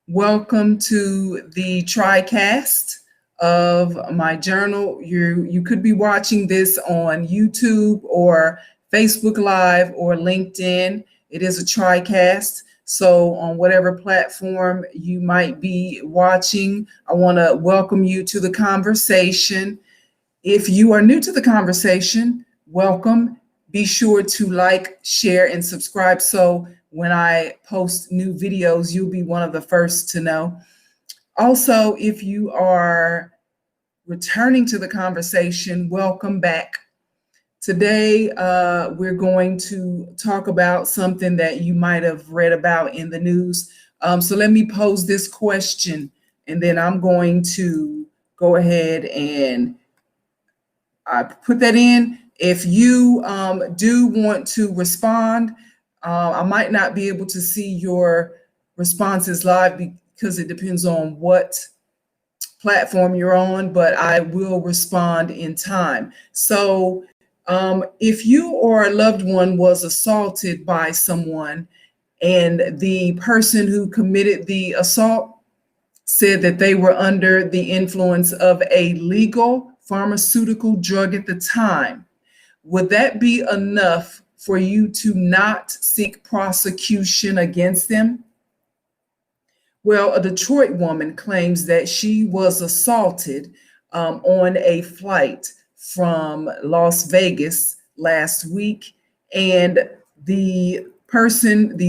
Welcome to the TriCast of my journal. You could be watching this on YouTube or Facebook Live or LinkedIn. It is a TriCast. So on whatever platform you might be watching, I want to welcome you to the conversation. If you are new to the conversation, welcome. Be sure to like, share, and subscribe so when I post new videos, you'll be one of the first to know. Also, if you are returning to the conversation, welcome back. Today, we're going to talk about something that you might have read about in the news. So let me pose this question, and then I'm going to go ahead and I put that in. If you do want to respond, I might not be able to see your responses live because it depends on what platform you're on, but I will respond in time. So if you or a loved one was assaulted by someone and the person who committed the assault said that they were under the influence of a legal pharmaceutical drug at the time, would that be enough for you to not seek prosecution against them? Well, a Detroit woman claims that she was assaulted on a flight from Las Vegas last week, and the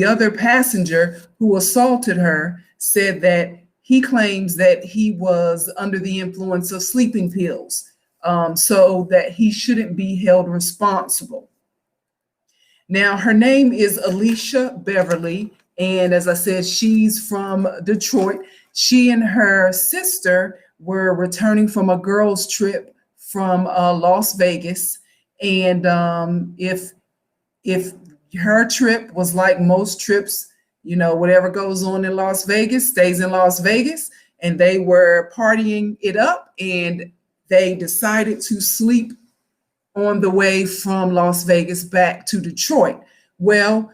other passenger who assaulted her, said that he claims that he was under the influence of sleeping pills, so that he shouldn't be held responsible. Now, her name is Alicia Beverly, and as I said, she's from Detroit. She and her sister were returning from a girls' trip from Las Vegas, and if her trip was like most trips, whatever goes on in Las Vegas stays in Las Vegas, and they were partying it up, and they decided to sleep on the way from Las Vegas back to Detroit. Well,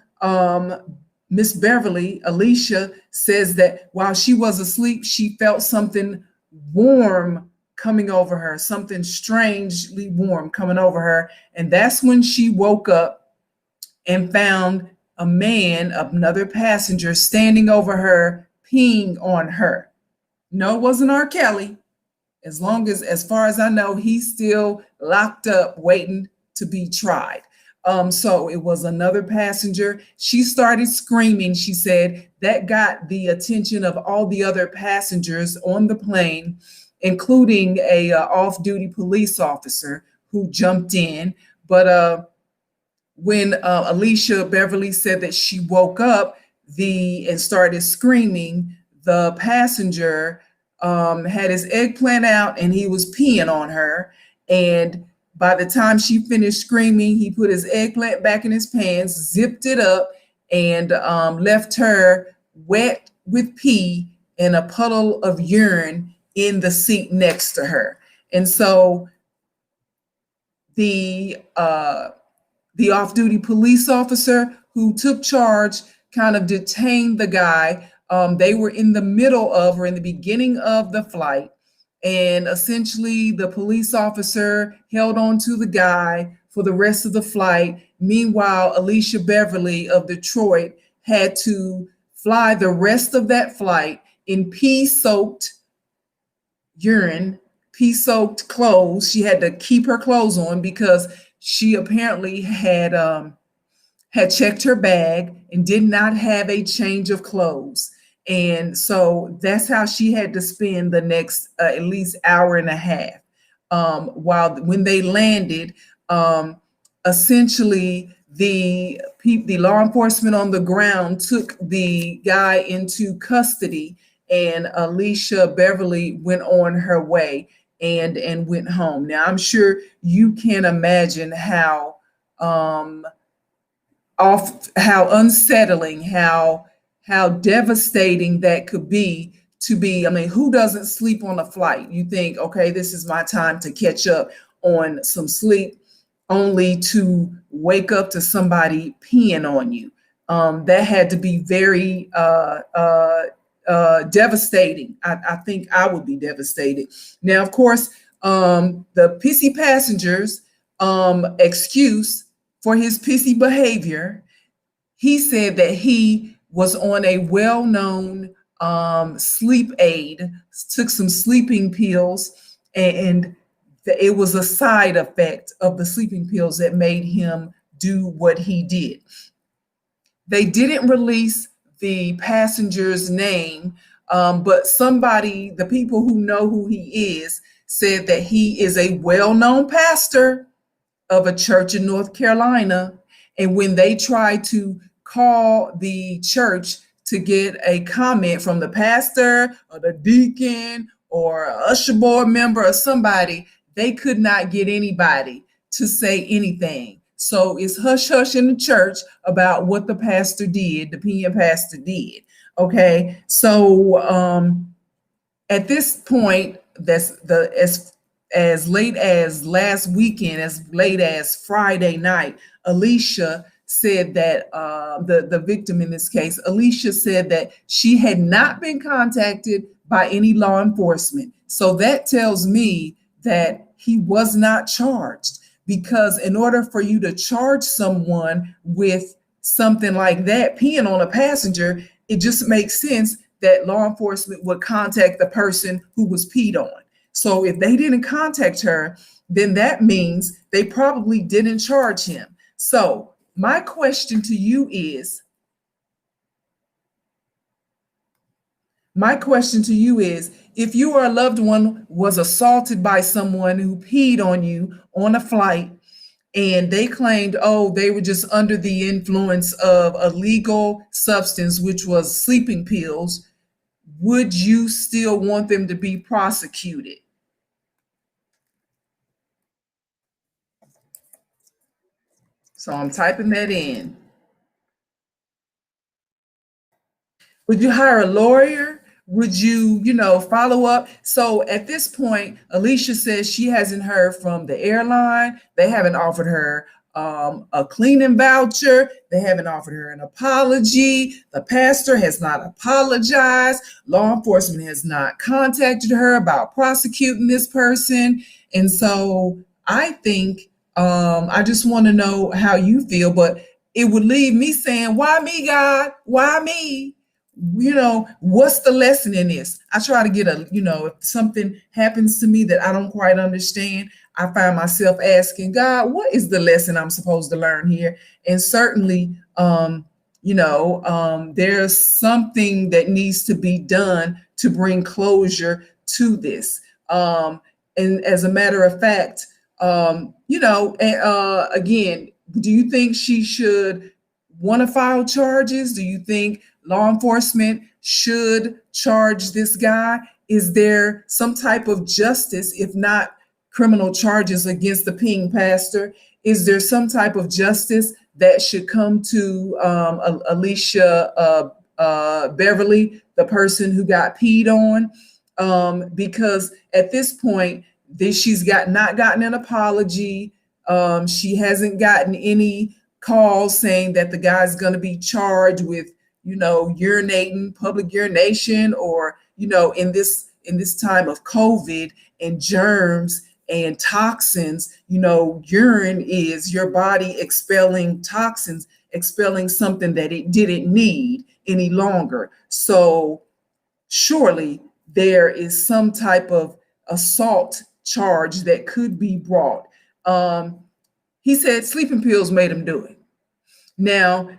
Miss Beverly, Alicia, says that while she was asleep, she felt something warm coming over her, something strangely warm coming over her. And that's when she woke up and found a man, another passenger, standing over her, peeing on her. No, it wasn't R. Kelly. As far as I know, he's still locked up waiting to be tried. So it was another passenger. She started screaming. She said that got the attention of all the other passengers on the plane, including a off-duty police officer who jumped in. But when Alicia Beverly said that she woke up and started screaming, the passenger had his eggplant out and he was peeing on her. And by the time she finished screaming, he put his eggplant back in his pants, zipped it up, and left her wet with pee and a puddle of urine in the seat next to her. And so the off-duty police officer who took charge kind of detained the guy. They were in the middle of or in the beginning of the flight. And essentially, the police officer held on to the guy for the rest of the flight. Meanwhile, Alicia Beverly of Detroit had to fly the rest of that flight in pee-soaked urine, pee-soaked clothes. She had to keep her clothes on because she apparently had checked her bag and did not have a change of clothes. And so that's how she had to spend the next at least hour and a half. When they landed, essentially the law enforcement on the ground took the guy into custody, and Alicia Beverly went on her way and went home. Now, I'm sure you can imagine how unsettling, how devastating that could be to be. I mean, who doesn't sleep on a flight? You think, okay, this is my time to catch up on some sleep, only to wake up to somebody peeing on you. That had to be very devastating. I think I would be devastated. Now, of course, the pissy passengers excuse for his pissy behavior, he said that he was on a well-known sleep aid, took some sleeping pills, and it was a side effect of the sleeping pills that made him do what he did. They didn't release the passenger's name, but somebody, the people who know who he is, said that he is a well-known pastor of a church in North Carolina. And when they tried to call the church to get a comment from the pastor or the deacon or a usher board member or somebody, they could not get anybody to say anything. So it's hush hush in the church about what the pastor did, the Pena pastor did. Okay, so at this point, that's the as late as last weekend, as late as Friday night, Alicia said that the victim in this case, Alicia said that she had not been contacted by any law enforcement. So that tells me that he was not charged, because in order for you to charge someone with something like that, peeing on a passenger, it just makes sense that law enforcement would contact the person who was peed on. So if they didn't contact her, then that means they probably didn't charge him. So my question to you is, if you or a loved one was assaulted by someone who peed on you on a flight, and they claimed, oh, they were just under the influence of a legal substance, which was sleeping pills, would you still want them to be prosecuted? So I'm typing that in. Would you hire a lawyer? Would you, follow up? So at this point, Alicia says she hasn't heard from the airline. They haven't offered her a cleaning voucher. They haven't offered her an apology. The pastor has not apologized. Law enforcement has not contacted her about prosecuting this person. And so I think, I just want to know how you feel, but it would leave me saying, why me, God? Why me? What's the lesson in this? I try to get if something happens to me that I don't quite understand, I find myself asking God, what is the lesson I'm supposed to learn here? And certainly, there's something that needs to be done to bring closure to this. And as a matter of fact, again, do you think she should want to file charges? Do you think law enforcement should charge this guy? Is there some type of justice, if not criminal charges against the peeing pastor? Is there some type of justice that should come to Alicia Beverly, the person who got peed on? Because at this point, she's not gotten an apology. She hasn't gotten any calls saying that the guy's going to be charged with urinating, public urination, or in this time of COVID and germs and toxins, urine is your body expelling toxins, expelling something that it didn't need any longer. So surely there is some type of assault charge that could be brought. He said sleeping pills made him do it. Now,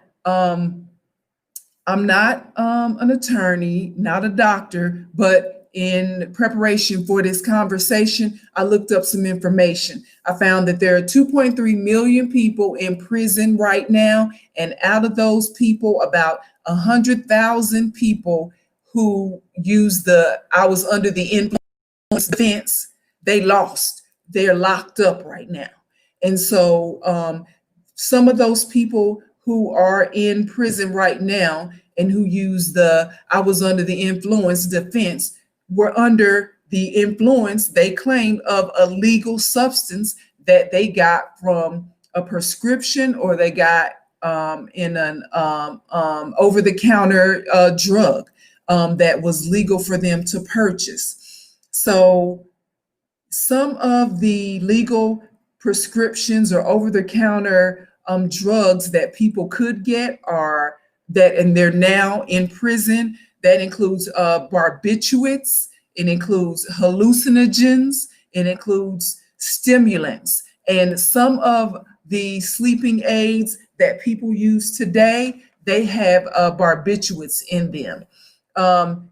I'm not an attorney, not a doctor, but in preparation for this conversation, I looked up some information. I found that there are 2.3 million people in prison right now, and out of those people, about 100,000 people who use I was under the influence defense, they lost. They're locked up right now. And so some of those people who are in prison right now and who use I was under the influence defense were under the influence, they claimed, of a legal substance that they got from a prescription, or they got in an over-the-counter drug. that was legal for them to purchase. So some of the legal prescriptions or over-the-counter drugs that people could get are that, and they're now in prison. That includes barbiturates. It includes hallucinogens. It includes stimulants. And some of the sleeping aids that people use today, they have barbiturates in them.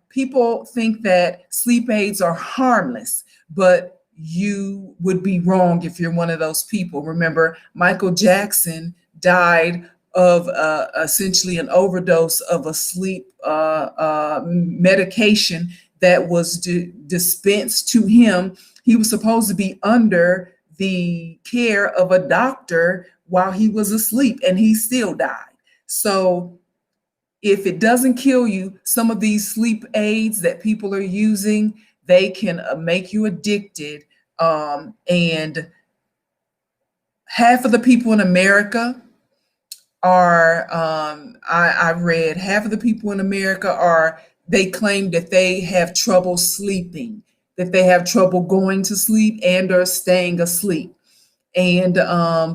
People think that sleep aids are harmless, but you would be wrong if you're one of those people. Remember, Michael Jackson died of essentially an overdose of a sleep medication that was dispensed to him. He was supposed to be under the care of a doctor while he was asleep, and he still died. So if it doesn't kill you, some of these sleep aids that people are using, they can make you addicted. And half of the people in America are, I read, half of the people in America are, they claim that they have trouble sleeping, that they have trouble going to sleep and or staying asleep, and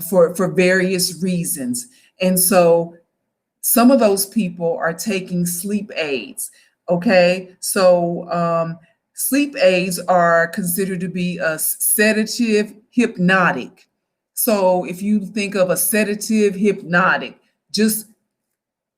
for various reasons. And so some of those people are taking sleep aids. Okay, so sleep aids are considered to be a sedative hypnotic. So if you think of a sedative hypnotic, just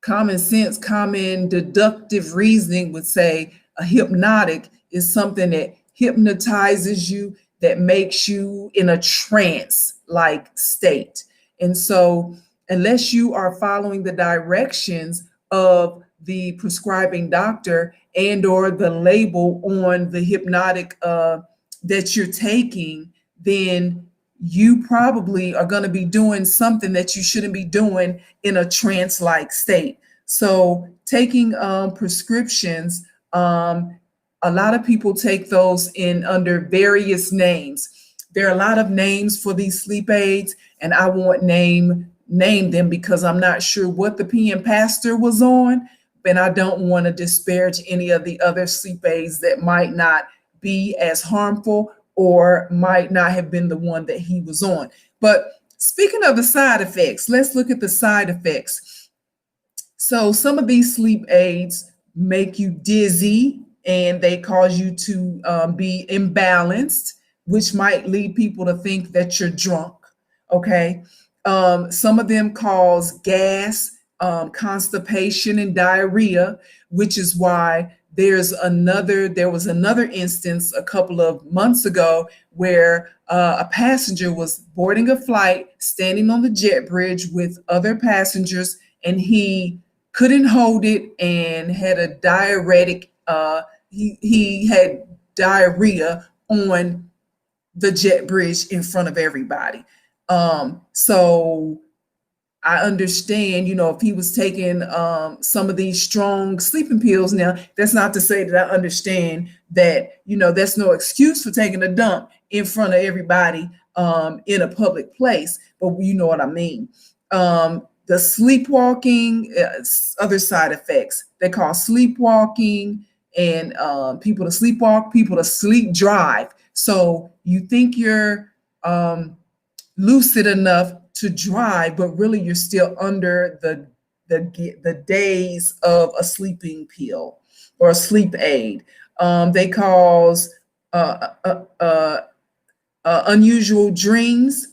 common sense, common deductive reasoning would say a hypnotic is something that hypnotizes you, that makes you in a trance-like state. And so unless you are following the directions of the prescribing doctor and or the label on the hypnotic that you're taking, then you probably are going to be doing something that you shouldn't be doing in a trance-like state. So taking prescriptions, a lot of people take those in under various names. There are a lot of names for these sleep aids, and I won't name them because I'm not sure what the PM pastor was on, and I don't want to disparage any of the other sleep aids that might not be as harmful or might not have been the one that he was on. But speaking of the side effects, let's look at the side effects. So some of these sleep aids make you dizzy and they cause you to be imbalanced, which might lead people to think that you're drunk. Okay. Some of them cause gas, constipation, and diarrhea, which is why there was another instance a couple of months ago where a passenger was boarding a flight, standing on the jet bridge with other passengers, and he couldn't hold it and had a diuretic. He had diarrhea on the jet bridge in front of everybody. So I understand, if he was taking some of these strong sleeping pills. Now, that's not to say that I understand that, that's no excuse for taking a dump in front of everybody in a public place, but you know what I mean. The sleepwalking, other side effects, they call sleepwalking, and people to sleepwalk, people to sleep drive. So you think you're lucid enough to drive, but really you're still under the days of a sleeping pill or a sleep aid. They cause unusual dreams.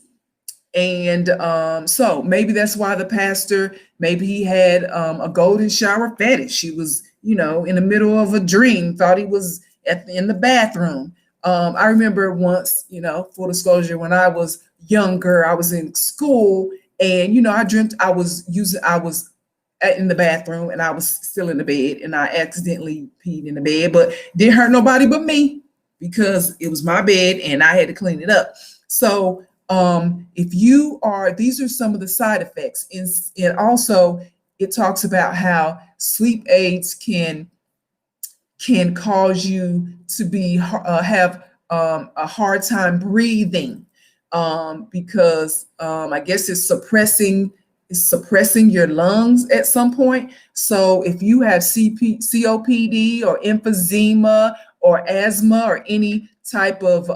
And so maybe that's why the pastor, maybe he had a golden shower fetish. He was, in the middle of a dream, thought he was in the bathroom. I remember once, full disclosure, when I was younger, I was in school, and I dreamt I was in the bathroom and I was still in the bed, and I accidentally peed in the bed, but didn't hurt nobody but me because it was my bed and I had to clean it up. So these are some of the side effects. And also it talks about how sleep aids can cause you to have a hard time breathing, because I guess it's suppressing is suppressing your lungs at some point. So if you have COPD or emphysema or asthma or any type of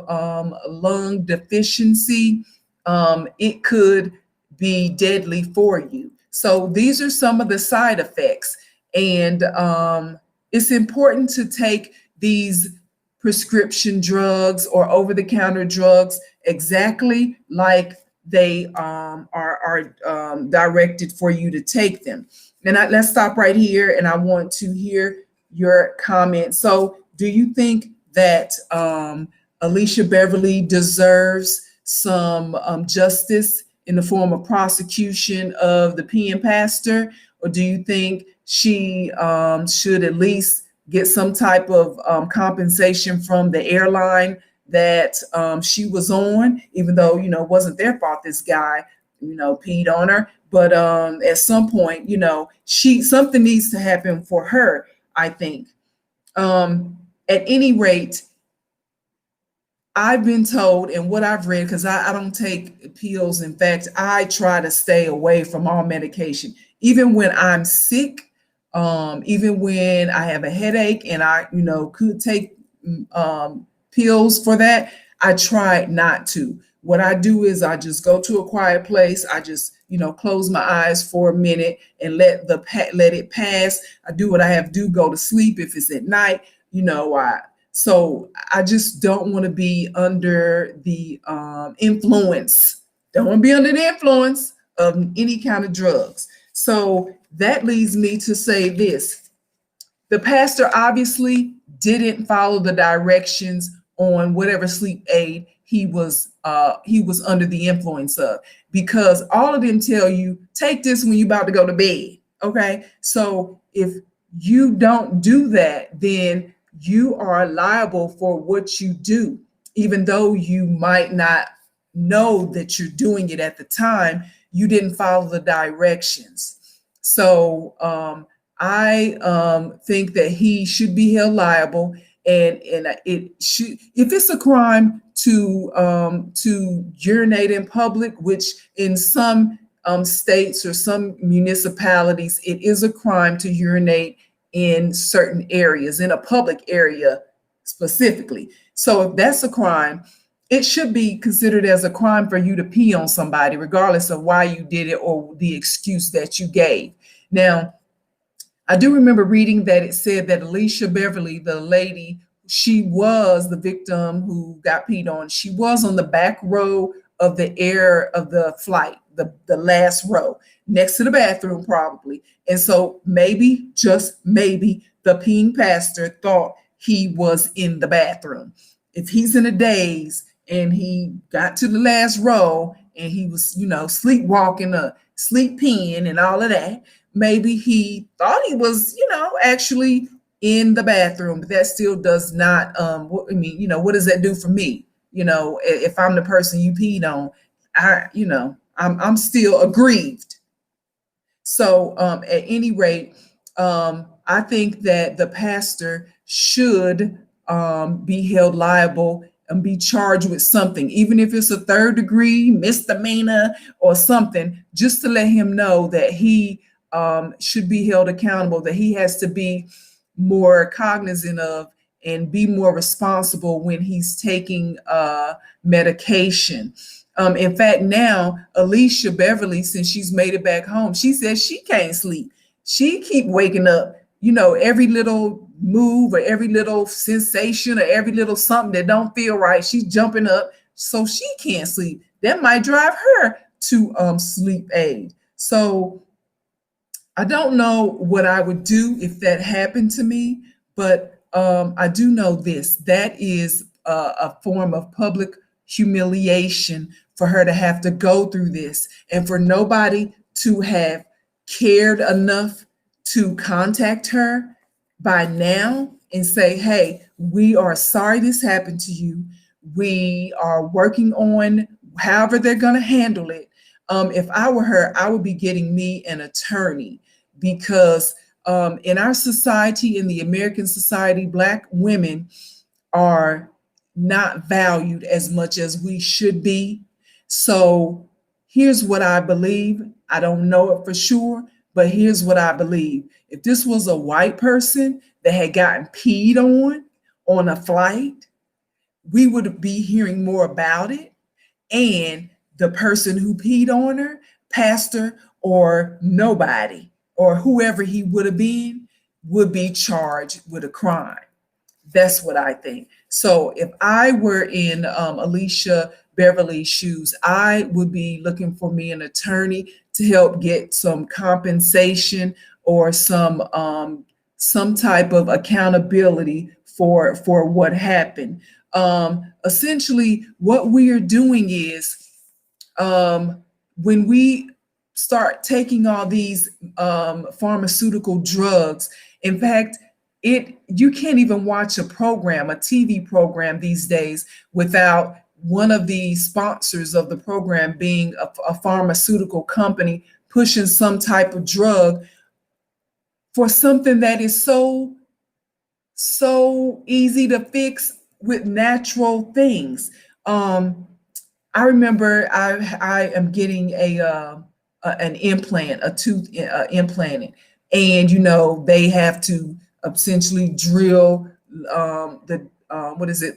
lung deficiency, it could be deadly for you. So these are some of the side effects. And it's important to take these prescription drugs or over-the-counter drugs exactly like they are directed for you to take them. And let's stop right here, and I want to hear your comment. So do you think that Alicia Beverly deserves some justice in the form of prosecution of the peeing pastor, or do you think she should at least get some type of compensation from the airline that she was on, even though, it wasn't their fault this guy, peed on her. But at some point, something needs to happen for her, I think. At any rate, I've been told, and what I've read, because I don't take pills. In fact, I try to stay away from all medication. Even when I'm sick, even when I have a headache and I, could take pills for that, I try not to. What I do is I just go to a quiet place. I just, close my eyes for a minute and let it pass. I do what I have to do, go to sleep if it's at night, So I just don't want to be under the influence. Don't want to be under the influence of any kind of drugs. So that leads me to say this. The pastor obviously didn't follow the directions on whatever sleep aid he was under the influence of, because all of them tell you, take this when you're about to go to bed. Okay. So if you don't do that, then you are liable for what you do, even though you might not know that you're doing it at the time. You didn't follow the directions. So I think that he should be held liable, and it should, if it's a crime to urinate in public, which in some states or some municipalities, it is a crime to urinate in certain areas, in a public area specifically. So if that's a crime, it should be considered as a crime for you to pee on somebody, regardless of why you did it or the excuse that you gave. Now, I do remember reading that it said that Alicia Beverly, the lady, she was the victim who got peed on. She was on the back row of the flight, the last row, next to the bathroom probably. And so maybe, just maybe, the peeing pastor thought he was in the bathroom. If he's in a daze and he got to the last row and he was, sleepwalking, sleep peeing and all of that, maybe he thought he was, actually in the bathroom. But that still does not, what does that do for me? If I'm the person you peed on, I'm still aggrieved. So at any rate, I think that the pastor should be held liable and be charged with something, even if it's a third-degree misdemeanor or something, just to let him know that he should be held accountable, that he has to be more cognizant of and be more responsible when he's taking medication. In fact, now Alicia Beverly, since she's made it back home, she says she can't sleep. She keep waking up, every little move or every little sensation or every little something that don't feel right, she's jumping up, so she can't sleep. That might drive her to sleep aid. So I don't know what I would do if that happened to me, but I do know this: that is a form of public humiliation for her to have to go through this, and for nobody to have cared enough to contact her by now and say, hey, we are sorry this happened to you. We are working on however they're going to handle it. If I were her, I would be getting me an attorney, because in our society, in the American society, Black women are not valued as much as we should be. So here's what I believe. I don't know it for sure, but here's what I believe. If this was a white person that had gotten peed on a flight, we would be hearing more about it. And the person who peed on her, pastor or nobody, or whoever he would have been, would be charged with a crime. That's what I think. So if I were in Alicia Beverly's shoes, I would be looking for me an attorney to help get some compensation or some type of accountability for what happened. Essentially, what we are doing is when we start taking all these pharmaceutical drugs, in fact, you can't even watch a program, a TV program these days, without one of the sponsors of the program being a pharmaceutical company pushing some type of drug for something that is so easy to fix with natural things. I remember I am getting an implant, a tooth implanted, and they have to essentially drill the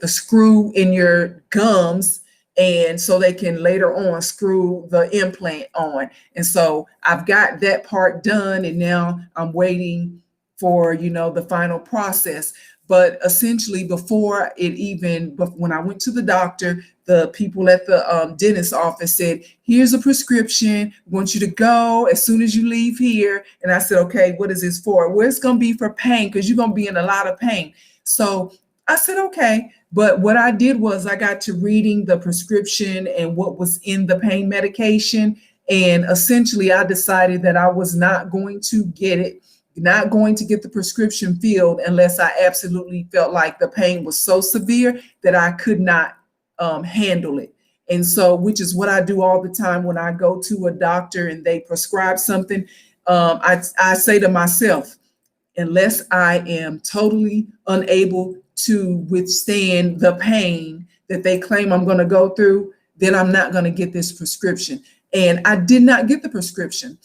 screw in your gums, and so they can later on screw the implant on. And so I've got that part done, and now I'm waiting for the final process. But essentially, when I went to the doctor, the people at the dentist office said, here's a prescription. We want you to go as soon as you leave here. And I said, okay, what is this for? Well, it's going to be for pain because you're going to be in a lot of pain. So I said, okay. But what I did was I got to reading the prescription and what was in the pain medication. And essentially, I decided that I was not going to get the prescription filled unless I absolutely felt like the pain was so severe that I could not handle it. And so, which is what I do all the time when I go to a doctor and they prescribe something. I say to myself, unless I am totally unable to withstand the pain that they claim I'm going to go through, then I'm not going to get this prescription. And I did not get the prescription.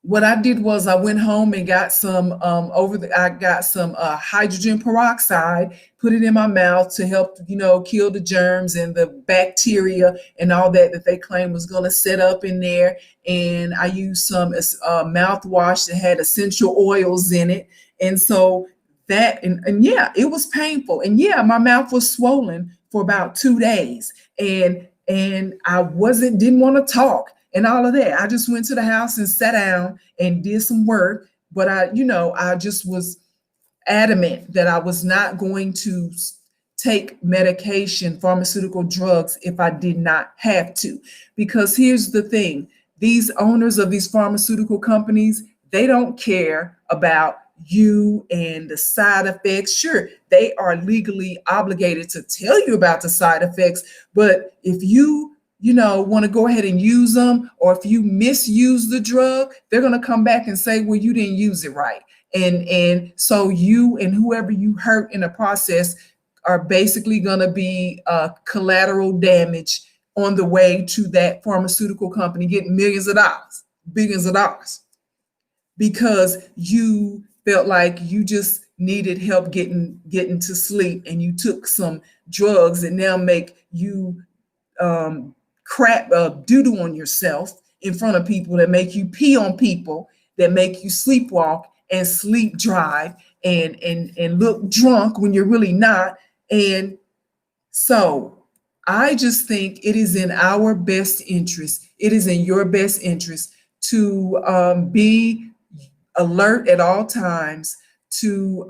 What I did was I went home and got some hydrogen peroxide, put it in my mouth to help, kill the germs and the bacteria and all that they claimed was going to set up in there. And I used some mouthwash that had essential oils in it. And so that, and yeah, it was painful. And yeah, my mouth was swollen for about 2 days. And I didn't want to talk and all of that. I just went to the house and sat down and did some work. But I just was adamant that I was not going to take medication, pharmaceutical drugs, if I did not have to. Because here's the thing, these owners of these pharmaceutical companies, they don't care about you and the side effects. Sure, they are legally obligated to tell you about the side effects, but if you want to go ahead and use them, or if you misuse the drug, they're going to come back and say, well, you didn't use it right. And so you and whoever you hurt in the process are basically going to be collateral damage on the way to that pharmaceutical company getting billions of dollars, because you felt like you just needed help getting to sleep, and you took some drugs that now make you crap doo-doo on yourself in front of people, that make you pee on people, that make you sleepwalk and sleep drive and look drunk when you're really not. And so I just think it is in our best interest, it is in your best interest to be alert at all times, to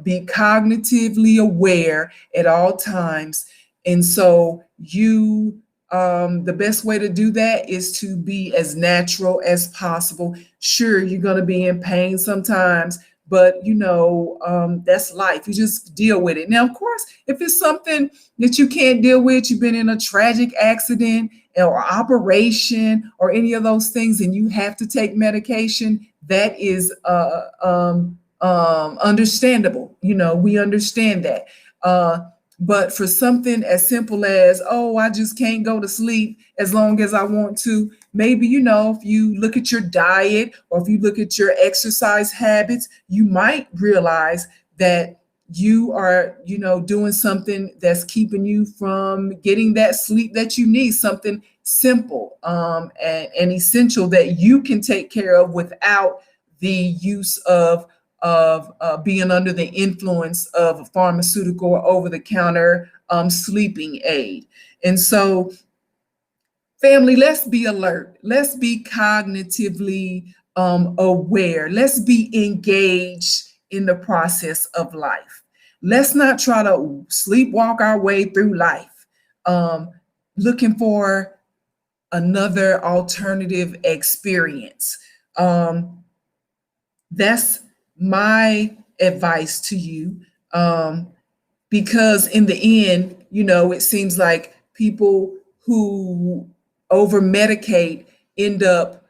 be cognitively aware at all times. And so the best way to do that is to be as natural as possible. Sure, you're going to be in pain sometimes, but that's life. You just deal with it. Now, of course, if it's something that you can't deal with, you've been in a tragic accident or operation or any of those things, and you have to take medication, that is understandable. We understand that. But for something as simple as, oh, I just can't go to sleep as long as I want to, maybe, if you look at your diet or if you look at your exercise habits, you might realize that you are, doing something that's keeping you from getting that sleep that you need, something simple and essential that you can take care of without the use of being under the influence of a pharmaceutical or over-the-counter sleeping aid. And so, family, let's be alert. Let's be cognitively aware. Let's be engaged in the process of life. Let's not try to sleepwalk our way through life, um, looking for another alternative experience. That's my advice to you. Because in the end, it seems like people who over medicate end up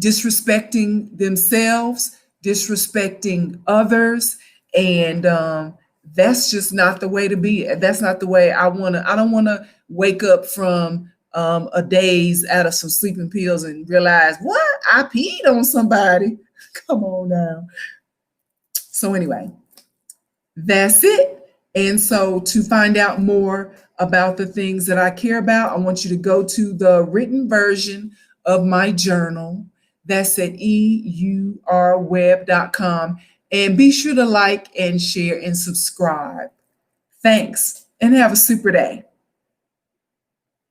disrespecting themselves, disrespecting others, and that's just not the way to be. That's not the way I want to. I don't want to wake up from a daze out of some sleeping pills and realize, what, I peed on somebody. Come on now. So anyway, that's it. And so to find out more about the things that I care about, I want you to go to the written version of my journal. That's at eurweb.com. And be sure to like and share and subscribe. Thanks, and have a super day.